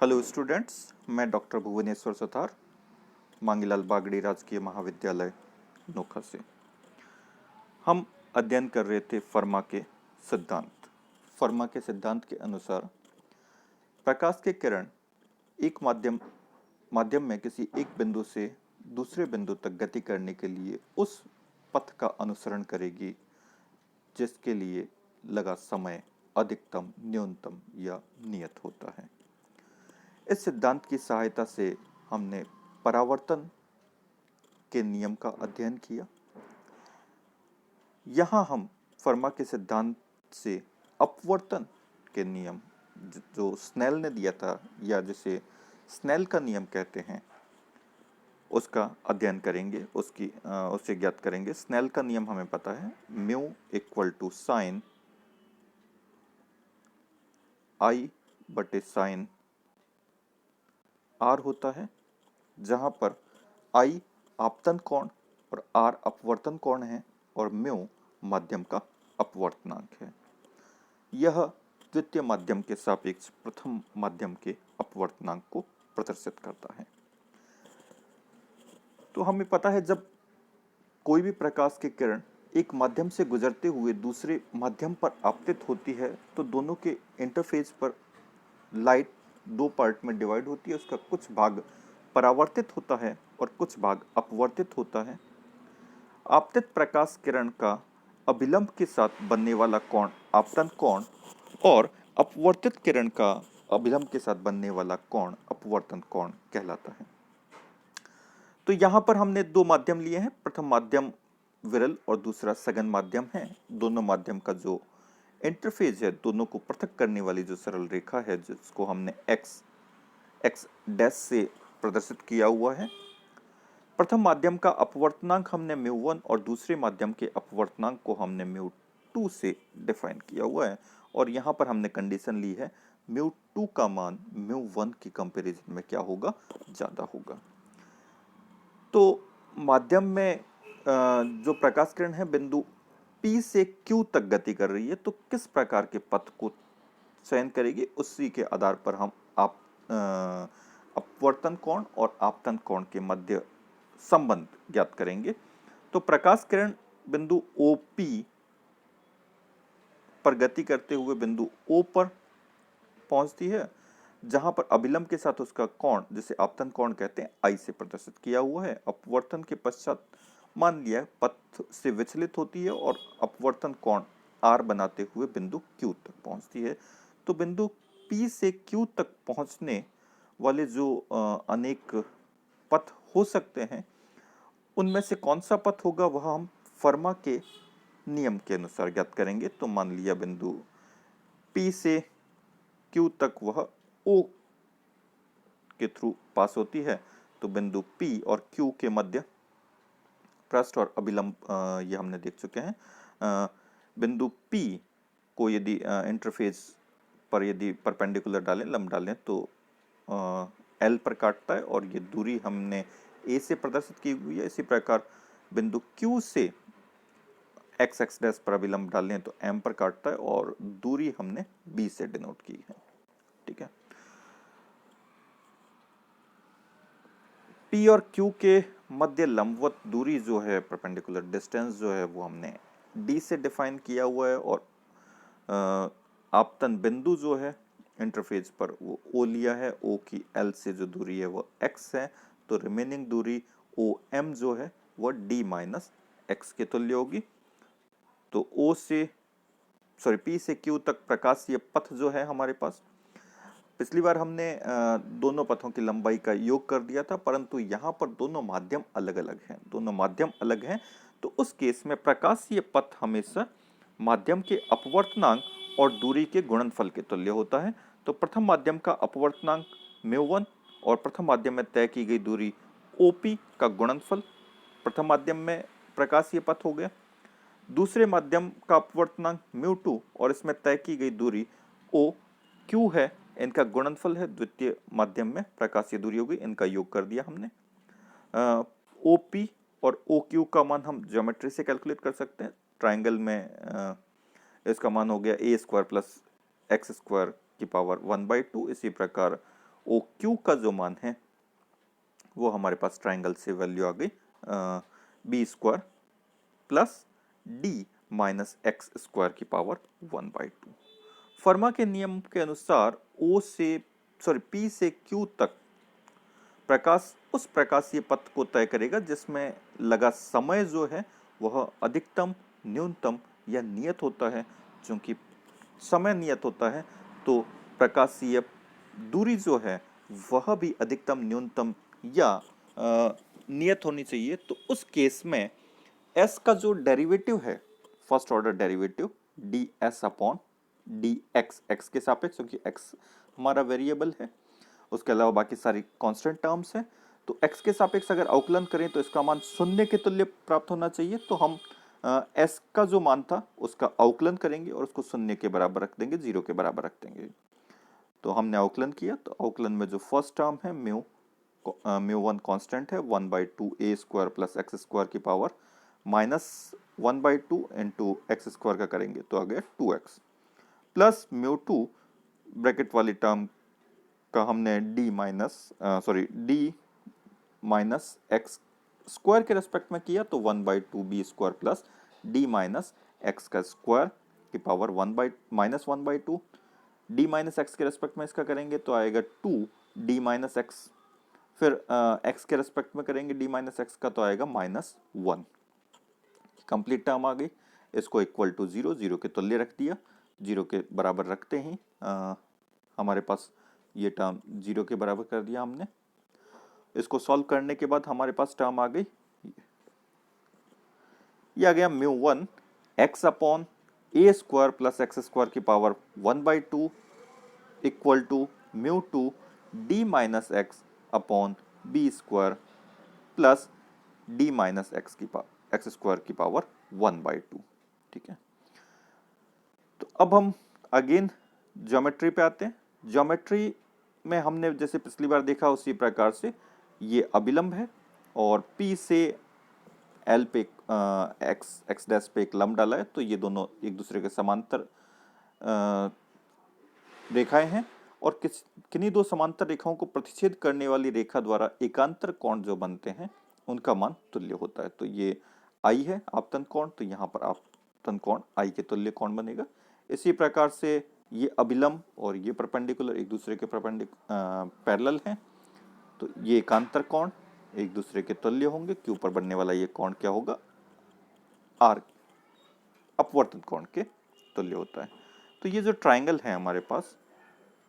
Hello students, मैं doctor Bhubaneswar Sutar, Mangilal Bagri राजकीय महाविद्यालय नोखा से। हम अध्ययन कर रहे थे फर्मा के सिद्धांत। फर्मा के सिद्धांत के अनुसार प्रकाश के किरण एक माध्यम में किसी एक बिंदु से दूसरे बिंदु तक गति करने के लिए उस पथ का अनुसरण करेगी जिसके लिए लगा समय अधिकतम, न्यूनतम या नियत होता है। इस सिद्धांत की सहायता से हमने परावर्तन के नियम का अध्ययन किया। यहाँ हम फर्मा के सिद्धांत से अपवर्तन के नियम जो स्नेल ने दिया था या जिसे स्नेल का नियम कहते हैं उसका अध्ययन करेंगे, उसे ज्ञात करेंगे। स्नेल का नियम हमें पता है, म्यू इक्वल टू साइन आई बटे साइन आर होता है, जहाँ पर आई आपतन कोण और आर अपवर्तन कोण है और म्यू माध्यम का अपवर्तनांक है। यह द्वितीय माध्यम के सापेक्ष प्रथम माध्यम के अपवर्तनांक को प्रदर्शित करता है। तो हमें पता है जब कोई भी प्रकाश की किरण एक माध्यम से गुजरते हुए दूसरे माध्यम पर आपतित होती है तो दोनों के इंटरफेस पर लाइट दो पार्ट में डिवाइड होती है। उसका कुछ भाग परावर्तित होता है और कुछ भाग अपवर्तित होता है। आपतित प्रकाश किरण का अभिलंब के साथ बनने वाला कोण आपतन कोण और अपवर्तित किरण का अभिलंब के साथ बनने वाला कोण अपवर्तन कोण कहलाता है। तो यहाँ पर हमने दो माध्यम लिए हैं। प्रथम माध्यम विरल और दूसरा सघन माध्यम है। दोनों माध्यम का जो इंटरफेस है, दोनों को पृथक करने वाली जो सरल रेखा है जिसको हमने एक्स डैश से प्रदर्शित किया हुआ है। प्रथम माध्यम का अपवर्तनांक हमने μ1 और दूसरे माध्यम के अपवर्तनांक को हमने μ2 से डिफाइन किया हुआ है। और यहाँ पर हमने कंडीशन ली है μ2 का मान μ1 की कंपैरिजन में क्या होगा, ज़्यादा होगा। तो माध्यम में जो प्रकाश किरण है बिंदु P से Q तक गति कर रही है, तो किस प्रकार के पथ को चयन करेगी, उसी के आधार पर हम अपवर्तन कोण और आपतन कोण के मध्य संबंध ज्ञात करेंगे। तो प्रकाश किरण बिंदु OP पर गति करते हुए बिंदु O पर पहुंचती है, जहां पर अभिलंब के साथ उसका कोण, जिसे आपतन कोण कहते हैं, I से प्रदर्शित किया हुआ है। अपवर्तन के पश्चात मान लिया पथ से विचलित होती है और अपवर्तन कोण R बनाते हुए बिंदु Q तक पहुंचती है। तो बिंदु P से Q तक पहुंचने वाले जो अनेक पथ हो सकते हैं, उनमें से कौन सा पथ होगा वह हम फर्मा के नियम के अनुसार ज्ञात करेंगे। तो मान लिया बिंदु P से Q तक वह O के थ्रू पास होती है, तो बिंदु P और Q के मध्य पृष्ठ और अभिलंब ये हमने देख चुके हैं। बिंदु P को यदि इंटरफेस पर यदि परपेंडिकुलर डालें, लंब डालें, तो L पर काटता है और ये दूरी हमने A से प्रदर्शित की हुई है। इसी प्रकार बिंदु Q से x डैश पर अभिलंब डालें तो M पर काटता है और दूरी हमने B से डिनोट की है। ठीक है, P और Q के मध्य लंबवत दूरी जो है, परपेंडिकुलर डिस्टेंस जो है, वो हमने D से डिफाइन किया हुआ है। और आपतन बिंदु जो है इंटरफेस पर वो O लिया है। O की L से जो दूरी है वो x है, तो रिमेनिंग दूरी OM जो है वो D माइनस x के तुल्य होगी। तो P से Q तक प्रकाशीय पथ जो है हमारे पास, पिछली बार हमने दोनों पथों की लंबाई का योग कर दिया था, परंतु यहाँ पर दोनों माध्यम अलग हैं। तो उस केस में प्रकाशीय पथ हमेशा माध्यम के अपवर्तनांक और दूरी के गुणनफल के तुल्य होता है। तो प्रथम माध्यम का अपवर्तनांक μ1 और प्रथम माध्यम में तय की गई दूरी OP का गुणनफल प्रथम माध्यम में प्रकाशीय पथ हो गया। दूसरे माध्यम का अपवर्तनांक μ2 और इसमें तय की गई दूरी OQ है, इनका गुणनफल है द्वितीय माध्यम में प्रकाशीय दूरी होगी। इनका योग कर दिया हमने। OP और OQ का मान हम ज्योमेट्री से कैलकुलेट कर सकते हैं। ट्राइंगल में इसका मान हो गया a² + x² की पावर 1/2। इसी प्रकार ओ क्यू का जो मान है वो हमारे पास ट्राइंगल से वैल्यू आ गई B square plus D minus X square की पावर 1/2। फर्मा के नियम के अनुसार पी से क्यू तक प्रकाश उस प्रकाशीय पथ को तय करेगा जिसमें लगा समय जो है वह अधिकतम, न्यूनतम या नियत होता है। चूंकि समय नियत होता है तो प्रकाशीय दूरी जो है वह भी अधिकतम, न्यूनतम या नियत होनी चाहिए। तो उस केस में s का जो डेरिवेटिव है, first order derivative D S upon D x, x के सापेक्ष, क्योंकि x हमारा वेरिएबल है, उसके अलावा बाकी सारी कांस्टेंट टर्म्स हैं। तो x के सापेक्ष अगर अवकलन करें तो इसका मान शून्य के तुल्य प्राप्त होना चाहिए। तो हम s का जो मान था उसका अवकलन करेंगे और उसको शून्य के बराबर रख देंगे, 0 के बराबर रख देंगे। तो हमने अवकलन किया, तो अवकलन में जो फर्स्ट टर्म है म्यू1 कांस्टेंट है, 1/2 a square plus X square की पावर -1/2 इंटू एक्स स्क्वायर का करेंगे तो आ गया 2x प्लस म्यू2 ब्रैकेट वाली टर्म का हमने डी माइनस एक्स स्क्वायर के रेस्पेक्ट में किया तो 1/2 B square plus D minus X का स्क्वायर की पावर -1/2। डी माइनस एक्स के रेस्पेक्ट में इसका करेंगे तो आएगा 2 डी माइनस एक्स, फिर एक्स के रेस्पेक्ट में करेंगे डी माइनस एक्स का तो आएगा -1। कंप्लीट टर्म आ गई। इसको इक्वल टू 0, 0 के तुल्य रख दिया, 0 के बराबर रखते ही हमारे पास ये टर्म 0 के बराबर कर दिया हमने। इसको सॉल्व करने के बाद हमारे पास टर्म आ गई, ये आ गया mu one X upon A square plus X square की power 1/2 equal to mu two D minus X upon B square plus D minus X square की पावर 1/2। ठीक है, तो अब हम अगेन ज्योमेट्री पे आते हैं। ज्योमेट्री में हमने जैसे पिछली बार देखा उसी प्रकार से ये अभिलंब है और P से L पे एक्स डैश पे एक लंब डाला है, तो ये दोनों एक दूसरे के समांतर रेखाएं हैं और किन्हीं दो समांतर रेखाओं को प्रतिच्छेद करने वाली रेखा द्वारा एकांतर कोण जो बनते हैं उनका मान तुल्य होता है। तो ये I है आपतन कोण, तो यहाँ पर आपतन कोण I के तुल्य कोण बनेगा। इसी प्रकार से ये अभिलंब और ये परपेंडिकुलर एक दूसरे के पैरेलल हैं, तो ये एकांतर कोण एक दूसरे के तुल्य होंगे। Q पर बनने वाला ये कोण क्या होगा, R अपवर्तन कोण के तुल्य होता है। तो ये जो ट्राइंगल है हमारे पास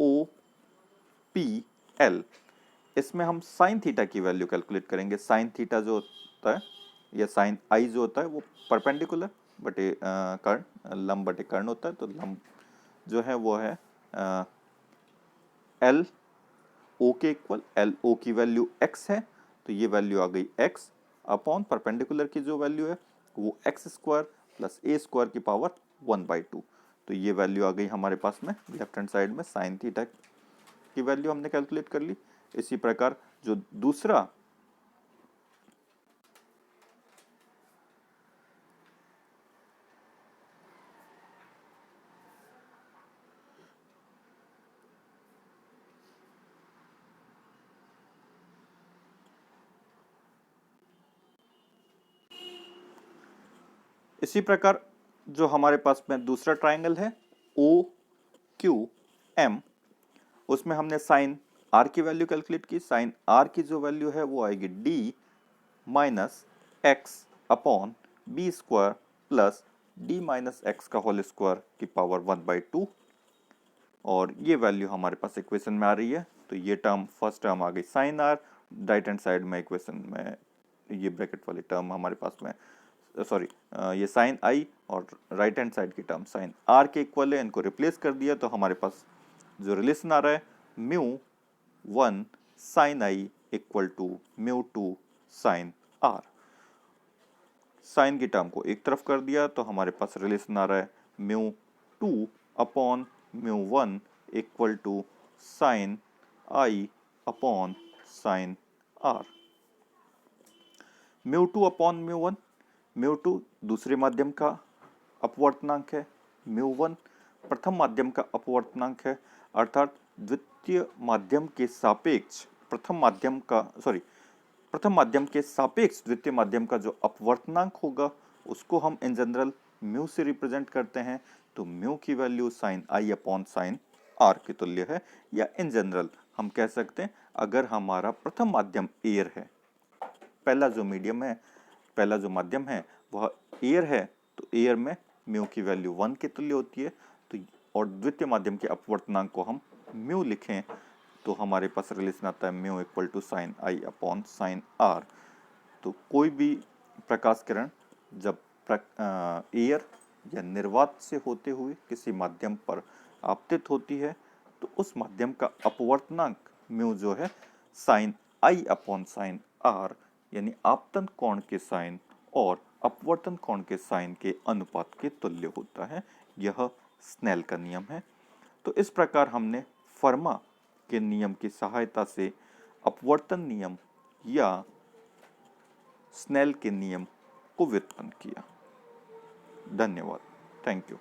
OPL, इसमें हम साइन थीटा की वैल्यू कैलकुलेट करेंगे। साइन थीटा जो होता है या साइन आई जो होता है वो परपेंडिकुलर बटे कर्ण, लंब बटे कर्ण होता है। तो लंब जो है वो है एल ओ के इक्वल, एल ओ की वैल्यू x है तो ये वैल्यू आ गई x अपॉन परपेंडिकुलर की जो वैल्यू है वो एक्स स्क्वायर प्लस ए स्क्वायर की पावर 1/2। तो ये वैल्यू आ गई हमारे पास में लेफ्ट हैंड साइड में, साइन थीटा की वैल्यू हमने कैलकुलेट कर ली। इसी प्रकार जो दूसरा इसी प्रकार जो हमारे पास में दूसरा ट्राइंगल है OQM, उसमें हमने साइन R की वैल्यू कैलकुलेट की। साइन R की जो वैल्यू है वो आएगी D minus X upon B square plus D minus X का होल स्क्वायर की पावर 1/2 और ये वैल्यू हमारे पास इक्वेशन में आ रही है। तो ये टर्म फर्स्ट टर्म आ गई sine R, right hand side में इक्वेशन में ये ब्रैकेट वाली टर्म हमारे पास में ये साइन आई और राइट हैंड साइड की टर्म साइन R के इक्वल है, इनको रिप्लेस कर दिया तो हमारे पास जो रिलेशन आ रहा है mu one sine I equal to mu two sine R। Sine की टर्म को एक तरफ कर दिया तो हमारे पास रिलेशन आ रहा है mu two upon mu one equal to sine I upon sine R। Mu two upon mu one, mu two दूसरे माध्यम का अपवर्तनांक है, म्यू1 प्रथम माध्यम का अपवर्तनांक है, अर्थात द्वितीय माध्यम के सापेक्ष प्रथम माध्यम के सापेक्ष द्वितीय माध्यम का जो अपवर्तनांक होगा उसको हम इन जनरल म्यू से रिप्रेजेंट करते हैं। तो म्यू की value sine I upon sine R के तुल्य है, या इन जनरल हम कह सकते हैं अगर हमारा प्रथम माध्यम एयर है, पहला जो माध्यम है वह एयर है, तो एयर में म्यू की वैल्यू 1 के तुल्य होती है। तो और द्वितीय माध्यम के अपवर्तनांक को हम म्यू लिखें तो हमारे पास रिलेशन आता है mu equal to sine I upon sine R. तो कोई भी प्रकाश किरण जब एयर या निर्वात से होते हुए किसी माध्यम पर आपतित होती है तो उस माध्यम का अपवर्तनांक म्यू जो है sine I upon sine R, यानी आपतन कोण के साइन और अपवर्तन कोण के साइन के अनुपात के तुल्य होता है। यह स्नेल का नियम है। तो इस प्रकार हमने फर्मा के नियम की सहायता से अपवर्तन नियम या स्नेल के नियम को व्युत्पन्न किया। धन्यवाद। Thank you.